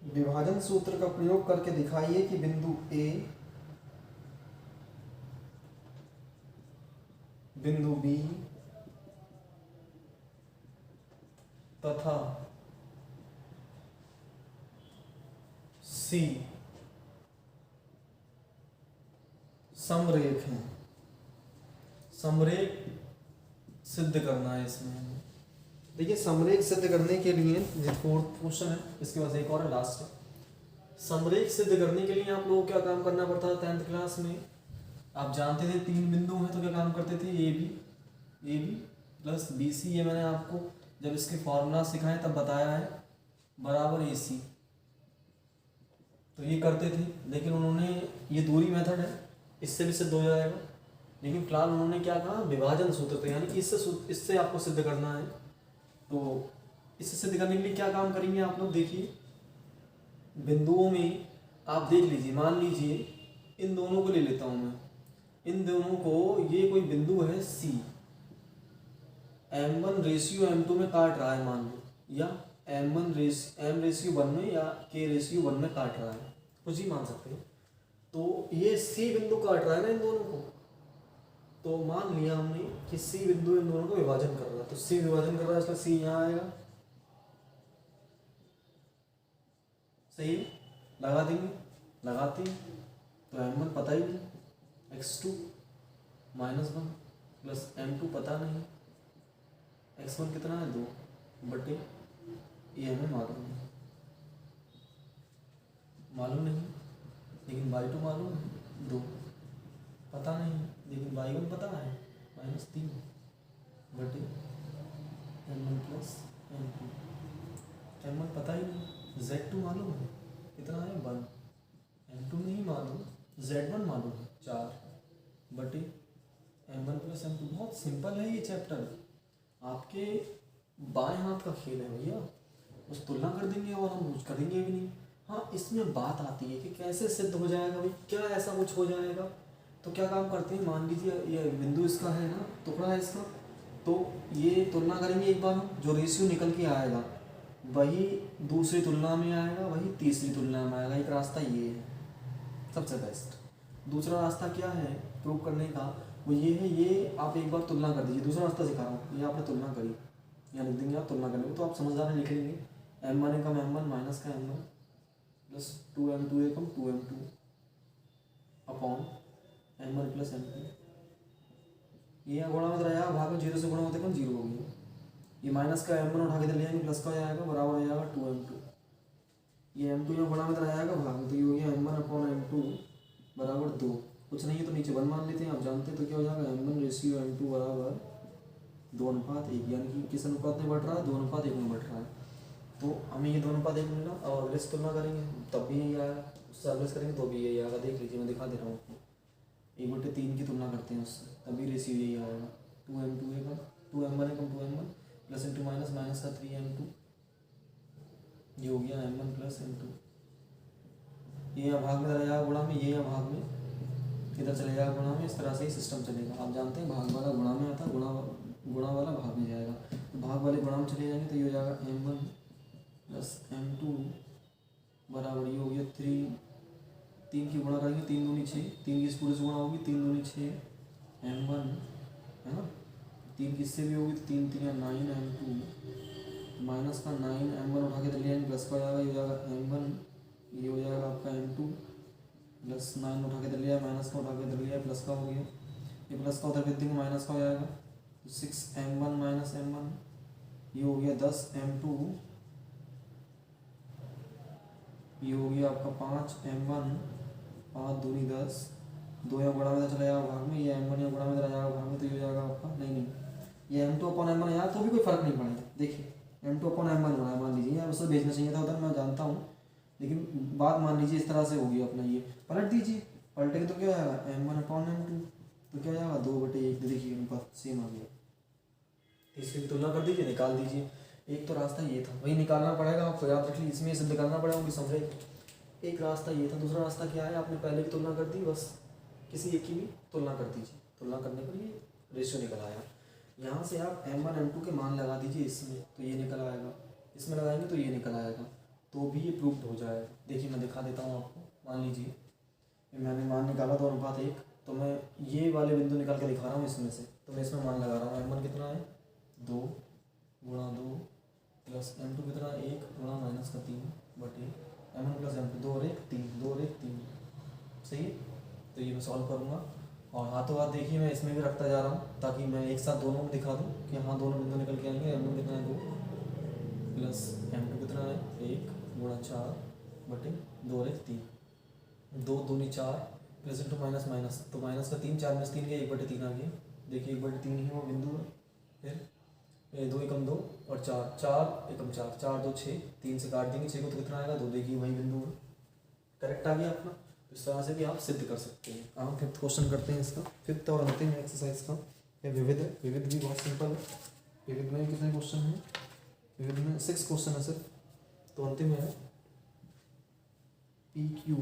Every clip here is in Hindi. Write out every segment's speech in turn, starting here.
विभाजन सूत्र का प्रयोग करके दिखाइए कि बिंदु ए, बिंदु बी तथा सी समरेख हैं। समरेख सिद्ध करना है इसमें हमें। देखिए समरेख सिद्ध करने के लिए जो फोर्थ क्वेश्चन है, इसके बाद एक और है लास्ट है। समरेख सिद्ध करने के लिए आप लोगों को क्या काम करना पड़ता था 10th क्लास में? आप जानते थे 3 बिंदु हैं तो क्या काम करते थे, A B plus B C, ये मैंने आपको जब इसके फॉर्मूला सिखाए तब बताया है, बराबर ए सी। तो ये करते थे, लेकिन उन्होंने, ये दूरी मेथड है, इससे भी सिद्ध हो जाएगा, लेकिन फिलहाल उन्होंने क्या कहा, विभाजन सूत्र, तो यानी कि इससे आपको सिद्ध करना है। तो इससे सिद्ध करने के लिए क्या काम करेंगे आप लोग, देखिए बिंदुओं में आप देख लीजिए, मान लीजिए इन दोनों को ले लेता हूँ मैं, इन दोनों को, ये कोई बिंदु है सी, m1 रेशियो m2 में काट रहा है मान लो, या m रेशियो 1 में या k रेशियो 1 में काट रहा है, कुछ ही मान सकते हैं। तो ये सी बिंदु काट रहा है ना इन दोनों को, तो मान लिया हमने कि सी बिंदु इन दोनों को विभाजन कर रहा है, तो सी विभाजन कर रहा है, इसलिए सी यहाँ आएगा, सही है, लगा देंगे, लगाते हैं तो m1 पता ही नहीं, x2 -1 प्लस m2 पता नहीं, x1 कितना है 2 बटे, ये हमें मालूम नहीं, लेकिन y2 मालूम है 2, पता नहीं, लेकिन y1 पता है -3 बटे m1 प्लस m2, m1 पता ही नहीं, z2 मालूम है कितना है 1, m2 नहीं मालूम, z1 मालूम है 4 बटे m1 प्लस m2। बहुत सिंपल है ये चैप्टर, आपके बाएं हाथ का खेल है भैया, बस तुलना कर देंगे और हम कुछ करेंगे भी नहीं। हाँ, इसमें बात आती है कि कैसे सिद्ध हो जाएगा भाई, क्या ऐसा कुछ हो जाएगा। तो क्या काम करते हैं, मान लीजिए ये बिंदु इसका है ना, टुकड़ा है इसका, तो ये तुलना करेंगे एक बार हम, जो रेशियो निकल के आएगा वही दूसरी तुलना में आएगा, वही तीसरी तुलना में आएगा। एक रास्ता ये है सबसे बेस्ट। दूसरा रास्ता क्या है प्रूव करने का, वो ये है, ये आप एक बार तुलना कर दीजिए। दूसरा रास्ता सिखा रहा हूँ, ये आपने तुलना करी, यहाँ लिख देंगे आप तुलना करने को, तो आप समझदार लिख लेंगे m1 कम m1 माइनस का m1 प्लस 2m2 कम 2m2 upon m1 plus m2। ये गुणा में रहेगा, भाग में 0 से गुणा होते कम 0 हो गया, ये माइनस का m1 उठा के ले आएंगे, प्लस का हो जाएगा, बराबर हो जाएगा 2m2। ये m2 यहाँ गुणा में रहेगा भाग में, तो ये हो गया m1 अपॉन m2 बराबर 2, कुछ नहीं है तो नीचे 1 मान लेते हैं, आप जानते हैं, तो क्या हो जाएगा m1 रेशियो m2 बराबर 2:1, यानी कि किस अनुपात में बढ़ रहा है, 2:1 में बढ़ रहा है। तो हमें ये 2:1 मिला, और अगले से तुलना करेंगे तब भी यही आएगा, उससे अगले से करेंगे तो भी यही आएगा। देख लीजिए, मैं दिखा दे रहा हूँ आपको, 1/3 की तुलना करते हैं उससे, तभी रेशियो यही आएगा, 2m2 कम 2m1 कम 2m1 plus into minus, minus का 3m2, ये हो गया m1 प्लस m2। ये यहाँ भाग में रहेगा गुणा में, ये यहाँ भाग में इधर चले जाएगा गुणा में, इस तरह से ही सिस्टम चलेगा। आप जानते हैं भाग वाला गुणा में आता है, गुणा वाला भाग में जाएगा, तो भाग वाले गुणा में चले जाएंगे, तो ये हो जाएगा m1 प्लस m2 बराबर, ये हो गया 3 की गुणा करेंगे, 3 दूनी 6, 3 की इस पूरे से गुणा होगी, 3 दूनी 6 m1 है ना, 3 की इससे भी होगी, तो 3 3 9 m2 माइनस का 9 m1 उठा के चले जाएंगे, प्लस का हो जाएगा, ये हो जाएगा m1, ये हो जाएगा आपका m2 प्लस 9 उठा के दे लिया, माइनस का उठा के दे लिया, प्लस का हो गया, ये प्लस का उधर भेज देंगे, माइनस का हो जाएगा, तो 6m1 माइनस m1, ये हो गया 10m2, ये हो गया आपका 5m1, 5 दूनी 10, 2 यहाँ गुणा में चला जाएगा भाग में, ये m1 यहाँ गुणा में चला जाएगा भाग में, तो ये हो जाएगा आपका, नहीं ये m2 अपॉन m1 यहाँ, तो भी कोई फर्क नहीं पड़ेगा। देखिए m2 अपॉन m1 बना है, मान लीजिए यार उससे भेजना चाहिए था उधर, मैं जानता हूँ, लेकिन बात मान लीजिए इस तरह से होगी अपना, ये पलट दीजिए, पलटेंगे तो क्या आएगा m1 अपॉन m2, तो क्या जाएगा 2/1, देखिए अनुपात सेम आ गया। इसकी तुलना कर दीजिए, निकाल दीजिए। एक तो रास्ता ये था, वही निकालना पड़ेगा आपको, याद रख लीजिए, इसमें सिद्ध करना पड़ेगा कि समझे। एक रास्ता ये था, दूसरा रास्ता क्या है, आपने पहले की तुलना कर दी, बस किसी एक की भी तुलना कर दीजिए, तुलना करने पर ये रेशियो निकल आया। यहाँ से आप m1 m2 के मान लगा दीजिए इसमें, तो ये निकल आएगा, इसमें लगाएंगे तो ये निकल आएगा, तो भी ये प्रूव्ड हो जाएगा। देखिए मैं दिखा देता हूँ आपको। मान लीजिए मैंने मान निकाला 2:1, तो मैं ये वाले बिंदु निकाल के दिखा रहा हूँ इसमें से, तो मैं इसमें मान लगा रहा हूँ m1 कितना है 2 गुणा 2 प्लस m2 कितना 1 गुणा -3 बटे m1 प्लस m2 2 और 1 3 2 और 1 3। सही है। तो ये मैं सॉल्व करूँगा और हाथों हाथ देखिए मैं इसमें भी रखता जा रहा हूँ ताकि मैं एक साथ दोनों में दिखा दूँ कि हाँ दोनों बिंदु निकल के आएंगे। m1 कितना है 2 प्लस m2 कितना है 1 गुणा 4 बटे 2 और 1 3 2 दूनी 4 प्लस इंटू माइनस माइनस, तो माइनस का 3 4 में 3 गया 1/3 आ गया। देखिए 1/3 ही वो बिंदु है। फिर 2 एकम 2 और 4 4 एकम 4 4 2 6 3 से काट देंगे 6 को, तो कितना आएगा 2। देखिए वही बिंदु है। करेक्ट आ गया अपना। इस तरह से भी आप सिद्ध कर सकते हैं। हम फिफ्थ क्वेश्चन करते हैं इसका, फिफ्थ और अंतिम एक्सरसाइज का। ये विविध है, विविध भी बहुत सिंपल है। विविध में कितने क्वेश्चन हैं? विविध में 6 क्वेश्चन है सिर्फ। तो अंतिम है पी क्यू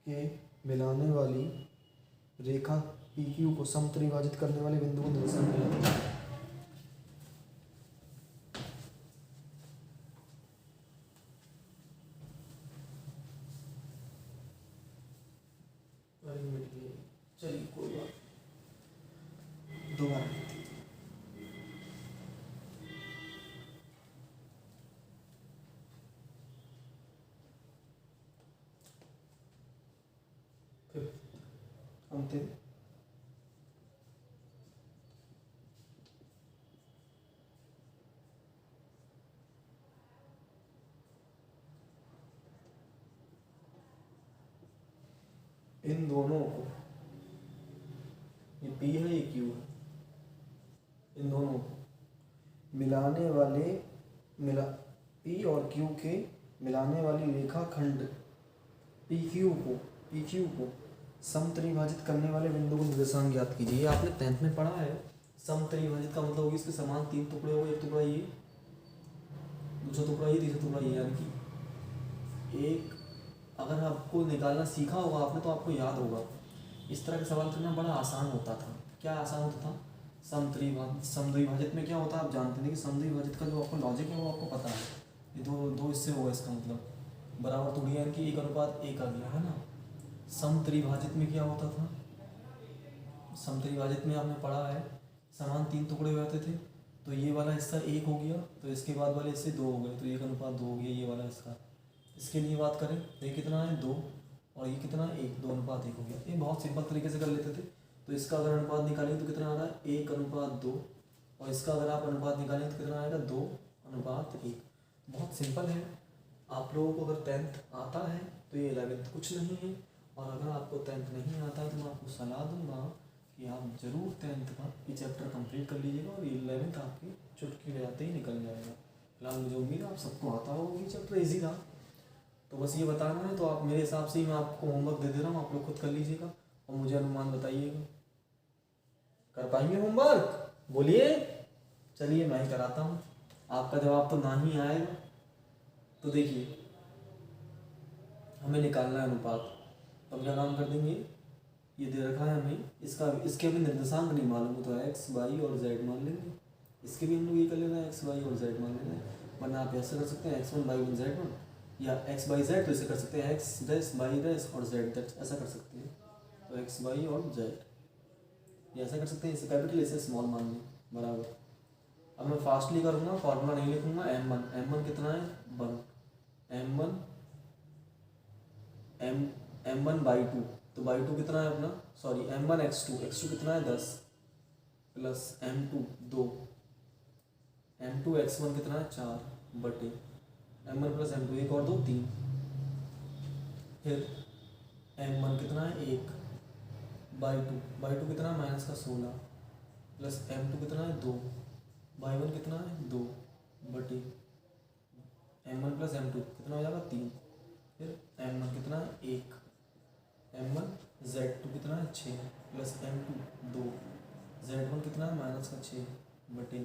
के मिलाने वाली रेखा पी क्यू को समत्रिभाजित करने वाले बिंदु को निर्देशांक दिया। चलिए कोई बात दोबारा अंतिम इन दोनों को, ये P है ये Q है, इन दोनों को मिलाने वाले P और Q के मिलाने वाली रेखा खंड PQ को समत्रिभाजित करने वाले बिंदु को निर्देशांक ज्ञात कीजिए। आपने 10th में पढ़ा है। समत्रिभाजित का मतलब होगी इसके समान 3 टुकड़े हो गए, एक टुकड़ा ये, दूसरा टुकड़ा ये, तीसरा टुकड़ा ये, यानी कि एक। अगर आपको निकालना सीखा होगा आपने तो आपको याद होगा। इस तरह के सवाल करना बड़ा आसान होता था। क्या आसान होता था? समद्विभाजित में क्या होता है आप जानते थे कि समद्विभाजित का जो आपको लॉजिक है वो आपको पता है। ये दो इससे होगा, इसका मतलब बराबर तोड़िए यानी कि 1:1 आ गया है ना। समत्रिभाजित में क्या होता था? समत्रिभाजित में आपने पढ़ा है समान 3 टुकड़े हो जाते थे, तो ये वाला हिस्सा 1 हो गया, तो इसके बाद वाले हिस्से 2 हो गए, तो 1:2 हो गया ये वाला हिस्सा। इसके लिए बात करें तो ये कितना है 2 और ये कितना है 1, 2:1 हो गया। ये बहुत सिंपल तरीके से कर लेते थे। तो इसका अगर अनुपात निकालेंगे तो कितना आ रहा है 1:2, और इसका अगर आप अनुपात निकालेंगे तो कितना आएगा 2:1। बहुत सिंपल है। आप लोगों को अगर 10th आता है तो ये 11th कुछ नहीं है, और अगर आपको 10th नहीं आता तो मैं आपको सलाह दूंगा कि आप जरूर 10th का ये चैप्टर कंप्लीट कर लीजिएगा और 11th आपकी चुटकी बजाते ही निकल जाएगा। फिलहाल मुझे उम्मीद है आप सबको आता होगा कि चैप्टर ईजी था। तो बस ये बताना है, तो आप मेरे हिसाब से ही मैं आपको होमवर्क दे दे रहा हूँ, आप लोग खुद कर लीजिएगा और मुझे अनुमान बताइएगा। कर पाएंगे होमवर्क? बोलिए। चलिए मैं ही कराता हूँ। आपका जवाब तो ना ही आएगा। तो देखिए हमें निकालना है अनुपात, तो हम क्या काम कर देंगे, ये दे रखा है हमें, इसके हमें निर्देशांक नहीं मालूम, तो x, y और z मान लेंगे। इसके भी हम लोग ये कर लेना है x, y और z मान लेना है। वरना आप ऐसे कर सकते हैं x1 y1 z1, या x by z, तो इसे कर सकते हैं x डैश y डैश और z डैश, ऐसा कर सकते हैं। तो x y और z ये ऐसा कर सकते हैं, इसे कैपिटल इसे स्मॉल मान लें बराबर। अब मैं फास्टली करूँगा, फॉर्मूला नहीं लिखूंगा। m1 कितना है 1, m1/2, तो by2 कितना है अपना, सॉरी m1 x2 कितना है 10 प्लस m2 2, m2 x1 कितना है 4 बटे m1 प्लस m2 1 और 2 3, फिर m1 कितना है 1 by2 कितना है -16 प्लस m2 कितना है 2 by1 कितना है 2 बटे m1 प्लस m2 कितना हो जाएगा 3, फिर m1 कितना है 1, m1 z2 कितना है 6 प्लस m2 2, z1 कितना है -6 बटे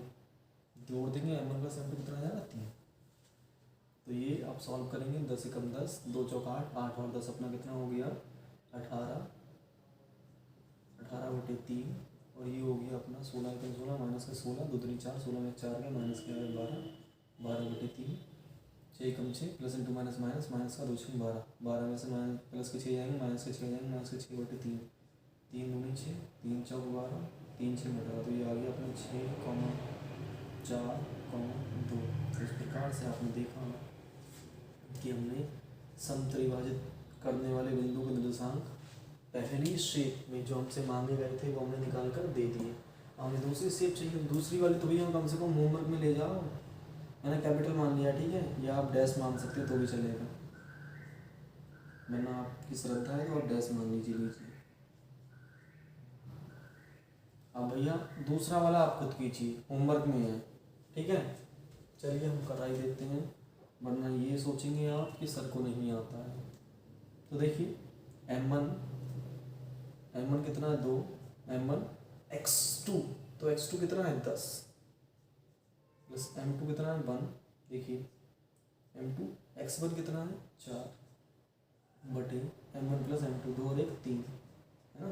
जोड़ देंगे m1 प्लस m2 कितना आ जाएगा 3। तो ये आप सॉल्व करेंगे 10 एकम 10, 2 चौक 8, 8 और 10 अपना कितना हो गया 18, 18 बटे 3, और ये हो गया अपना 16 एकम 16 माइनस का 16, 2 दूनी 4, 16 में 4 के माइनस के 12, 12 बटे 3, 6 कम 6 plus into minus minus, minus का 2 6 12, 12 में से माइनस प्लस के 6 जाएंगे, माइनस के 6 जाएंगे, माइनस के 6 बटे 3, 3 दूनी 6, 3 चौक 12, 3 6 बटा, तो ये आ गया अपने 6, 4, 2। तो इस प्रकार से आपने देखा कि हमने समत्रिभाजित करने वाले बिंदु के निर्देशांक पहली शेप में जो हमसे मांगे गए थे वो हमने निकाल कर दे दिए। हमें दूसरी शेप चाहिए, दूसरी वाली तो भैया हम कम से कम होमवर्क में ले जाओ। मैंने कैपिटल मान लिया, ठीक है, या आप डैश मान सकते हो तो भी चलेगा। मैंने आपकी श्रद्धा है तो आप डैश मान लीजिए। अब भैया दूसरा वाला आप खुद कीजिए, होमवर्क में है, ठीक है। चलिए हम कराई देते हैं, वरना ये सोचेंगे आप कि सर को नहीं आता है। तो देखिए m1 कितना है 2, m1 x2, तो x2 कितना है 10 प्लस m2 कितना है 1, देखिए m2 x1 कितना है 4 बटे m1 प्लस m2, 2 और 1 3, है ना।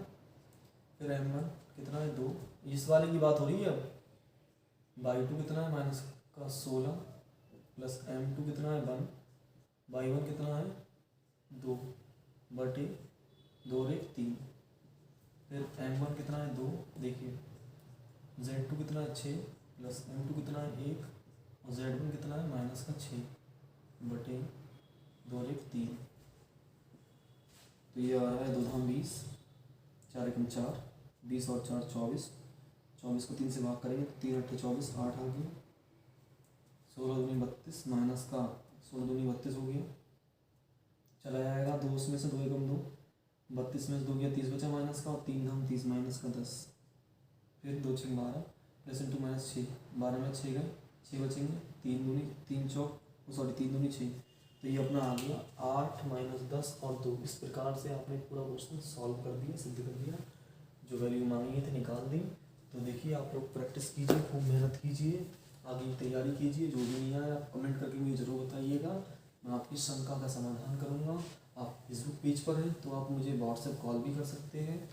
फिर m1 कितना है 2, इस वाले की बात हो रही है। अब y2 कितना है माइनस का 16 प्लस m2 कितना है 1, y1 कितना है 2 बटे 2 और 1 3। फिर m1 कितना है 2, देखिए z2 कितना है 6 प्लस m2 कितना है 1 और z1 कितना है माइनस का 6 बटे 2 और 1 3। तो ये आ रहा है 2 धाम 20, 4 एकम 4, 20 और 4 24, 24 को 3 से भाग करेंगे तो 3 8 24, 8 आ गया, 16 दूनी 32 माइनस का 16 दूनी 32 हो गया, चला जाएगा 2 में से 2 एकम 2, 32 में से 2 गया 30 बचा माइनस का, और 3 धाम 30 माइनस का 10, फिर 2 6 12 प्लस इंटू माइनस 6, 12 में 6 गए 6 बचेंगे, 3 दूनी 3 चौक सॉरी 3 दूनी 6, तो ये अपना आ गया 8 माइनस 10 और 2। इस प्रकार से आपने पूरा क्वेश्चन सॉल्व कर दिया, सिद्ध कर दिया, जो वैल्यू मांगी थी निकाल दी। तो देखिए आप लोग प्रैक्टिस कीजिए, खूब मेहनत कीजिए, आगे की तैयारी कीजिए। जो भी नहीं आया आप कमेंट करके मुझे ज़रूर बताइएगा, मैं आपकी शंका का समाधान करूँगा। आप फेसबुक पेज पर हैं तो आप मुझे व्हाट्सएप कॉल भी कर सकते हैं,